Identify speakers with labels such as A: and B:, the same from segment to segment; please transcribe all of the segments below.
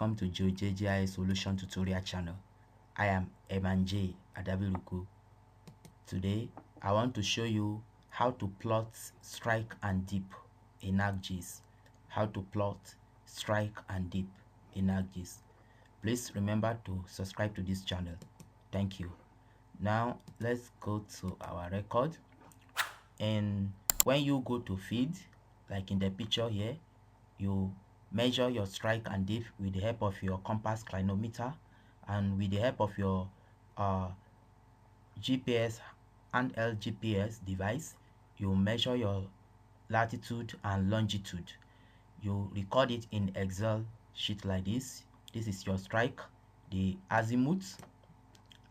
A: Welcome to Geojay solution tutorial channel. I am J Adabiruku. Today I want to show you how to plot strike and dip in ArcGIS. How to plot strike and dip in ArcGIS. Please remember to subscribe to this channel. Thank you. Now let's go to our record, and when you go to feed, like in the picture here, you measure your strike and dip with the help of your compass clinometer and with the help of your GPS and GPS device. You measure your latitude and longitude. You record it in Excel sheet like this. This is your strike, the azimuth,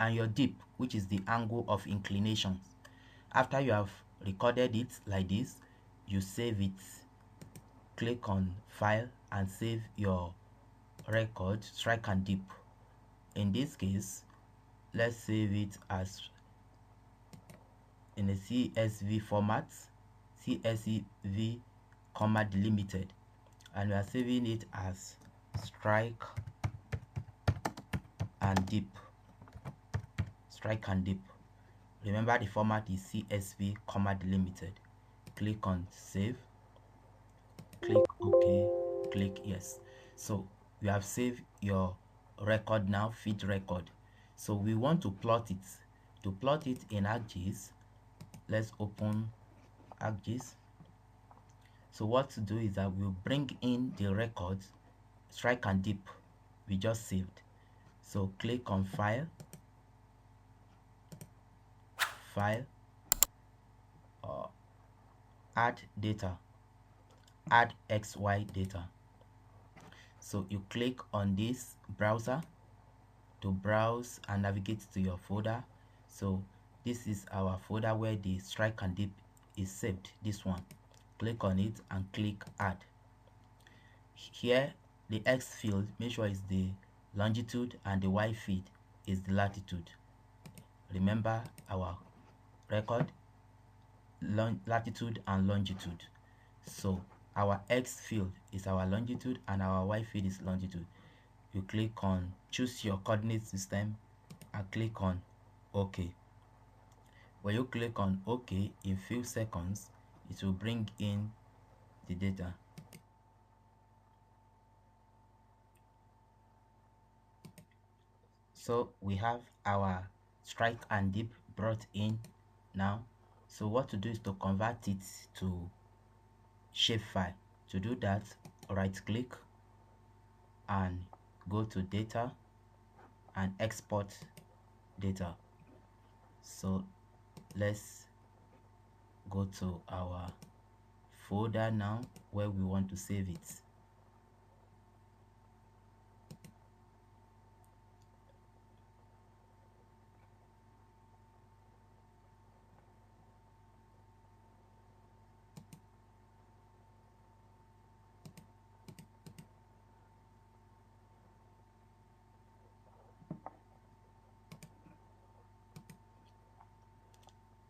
A: and your dip, which is the angle of inclination. After you have recorded it like this, you save it. Click on file and save your record, strike and dip. In this case, let's save it as in a CSV format, CSV comma delimited, and we are saving it as strike and dip. Strike and dip. Remember, the format is CSV comma delimited. Click on save, click OK, click yes. So you have saved your record now, feed record. So we want to plot it. To plot it in ArcGIS, let's open ArcGIS. So what to do is that we'll bring in the records, strike and dip we just saved. So click on file, add data, add XY data. So you click on this browser to browse and navigate to your folder. So this is our folder where the strike and dip is saved, this one. Click on it and click add. Here the X field, make sure it's the longitude, and the Y field is the latitude. Remember our record, latitude and longitude. So our X field is our longitude and our Y field is longitude. You click on choose your coordinate system and click on OK. When you click on OK, in few seconds it will bring in the data. So we have our strike and dip brought in now. So what to do is to convert it to shapefile. To do that, right click and go to data and export data. So let's go to our folder now where we want to save it.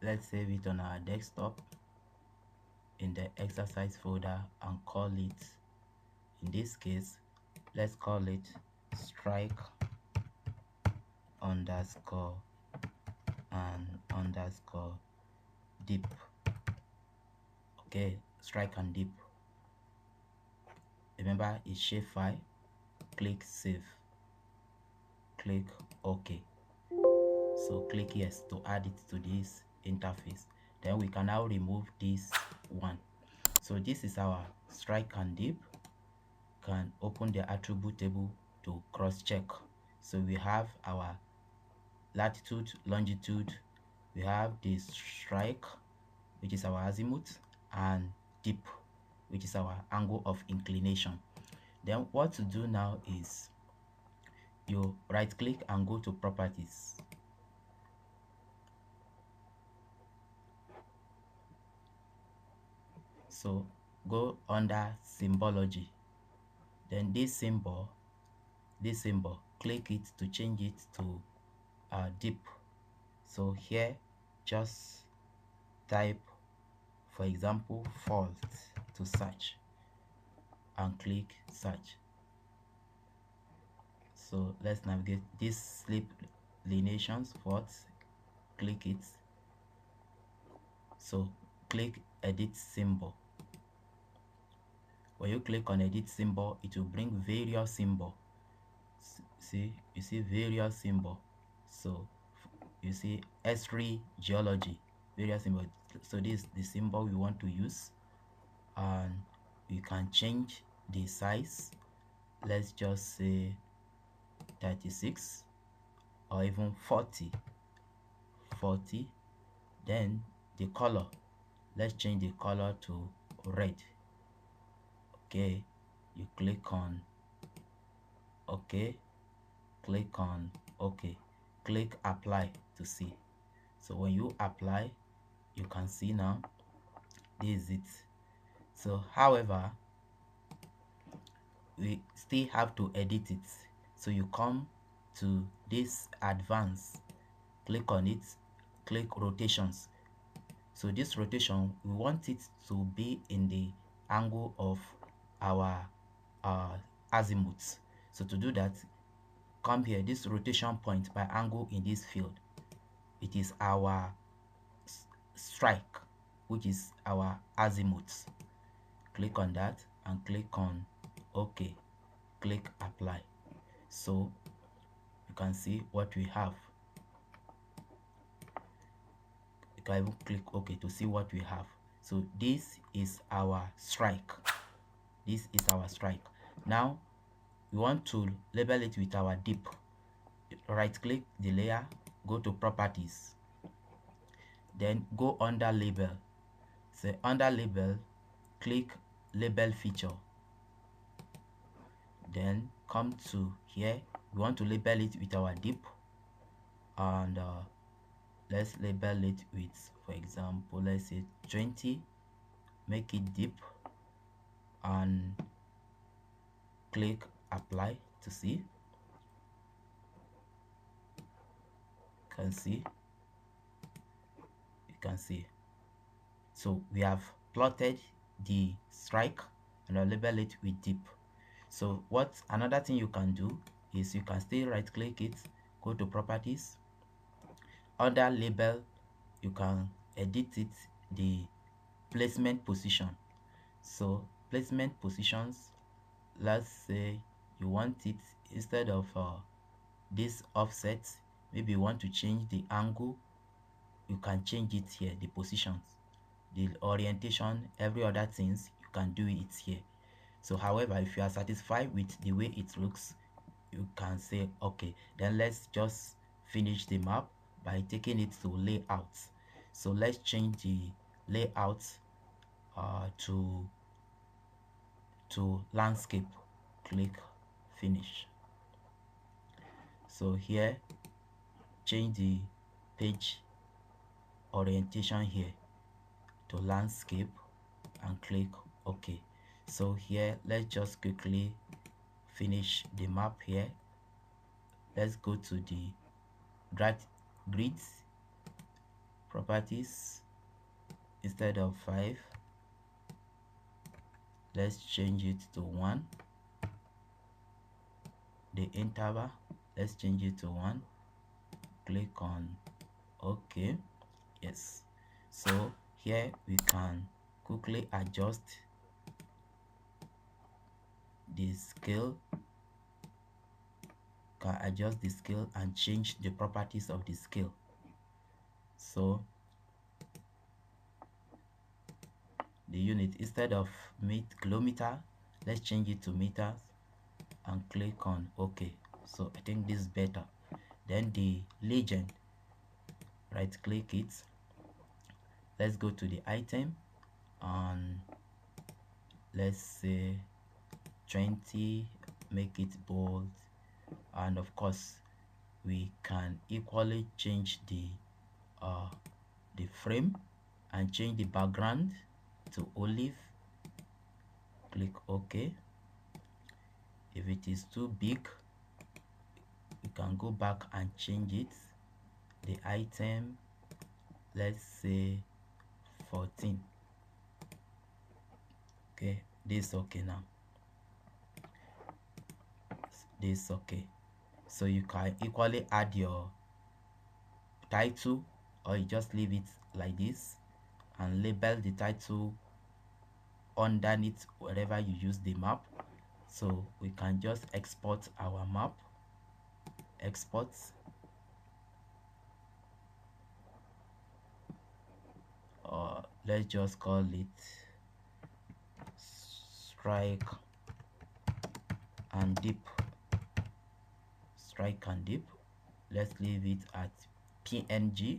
A: Let's save it on our desktop in the exercise folder and call it, in this case, let's call it strike underscore and underscore dip. Okay, strike and dip. Remember, it's shapefile. Click save, click OK. So click yes to add it to this interface. Then we can now remove this one. So this is our strike and dip. Can open the attribute table to cross check. So we have our latitude, longitude, we have the strike, which is our azimuth, and dip, which is our angle of inclination. Then what to do now is you right click and go to properties. So go under symbology, then this symbol, click it to change it to dip. So here just type, for example, fault to search and click search. So let's navigate this slip lineations. First, click it. So click edit symbol. When you click on edit symbol, it will bring various symbol. See, you see various symbol. So you see S3 geology, various symbol. So this is the symbol we want to use, and you can change the size. Let's just say 36 or even 40. Then the color, let's change the color to red. Okay, you click on okay, click on okay, click apply to see. So when you apply, you can see now this is it. So however, we still have to edit it. So you come to this advanced, click on it, click rotations. So this rotation, we want it to be in the angle of our azimuth. So to do that, come here, this rotation point by angle in this field, it is our strike, which is our azimuth. Click on that and click on OK, click apply. So you can see what we have. You can even click OK to see what we have. So this is our strike. This is our strike. Now we want to label it with our dip. Right click the layer, go to properties, then go under label. Say under label, click label feature, then come to here. We want to label it with our dip, and let's label it with, for example, let's say 20. Make it dip and click apply to see. You can see. So we have plotted the strike and I'll label it with dip. So what another thing you can do is you can still right click it, go to properties, under label, you can edit it, the placement position. So placement positions, let's say you want it instead of this offset, maybe you want to change the angle, you can change it here, the positions, the orientation, every other things, you can do it here. So however, if you are satisfied with the way it looks, you can say okay. Then let's just finish the map by taking it to layout. So let's change the layout to landscape. Click finish. So here, change the page orientation here to landscape and click OK. So here, let's just quickly finish the map here. Let's go to the grids properties. Instead of 5, let's change it to 1. The interval, let's change it to 1. Click on OK. Yes. So here we can quickly adjust the scale, and change the properties of the scale. So the unit, instead of kilometer, let's change it to meters and click on OK. So I think this is better. Then the legend, right click it, let's go to the item and let's say 20, make it bold, and of course we can equally change the frame and change the background to olive. Click OK. If it is too big, you can go back and change it. The item, let's say 14. Okay, this is okay now. This is okay. So you can equally add your title, or you just leave it like this and label the title underneath wherever you use the map. So we can just export our map, export, or let's just call it strike and dip. Strike and dip. Let's leave it at PNG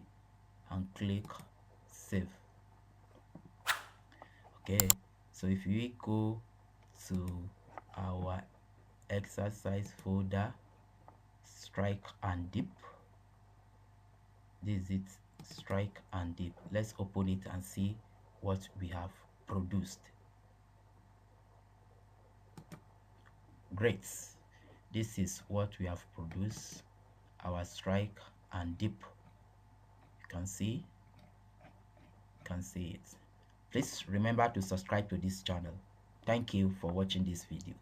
A: and click save. Okay, so if we go to our exercise folder, strike and dip, this is it, strike and dip. Let's open it and see what we have produced. Great, this is what we have produced, our strike and dip. You can see it. Please remember to subscribe to this channel. Thank you for watching this video.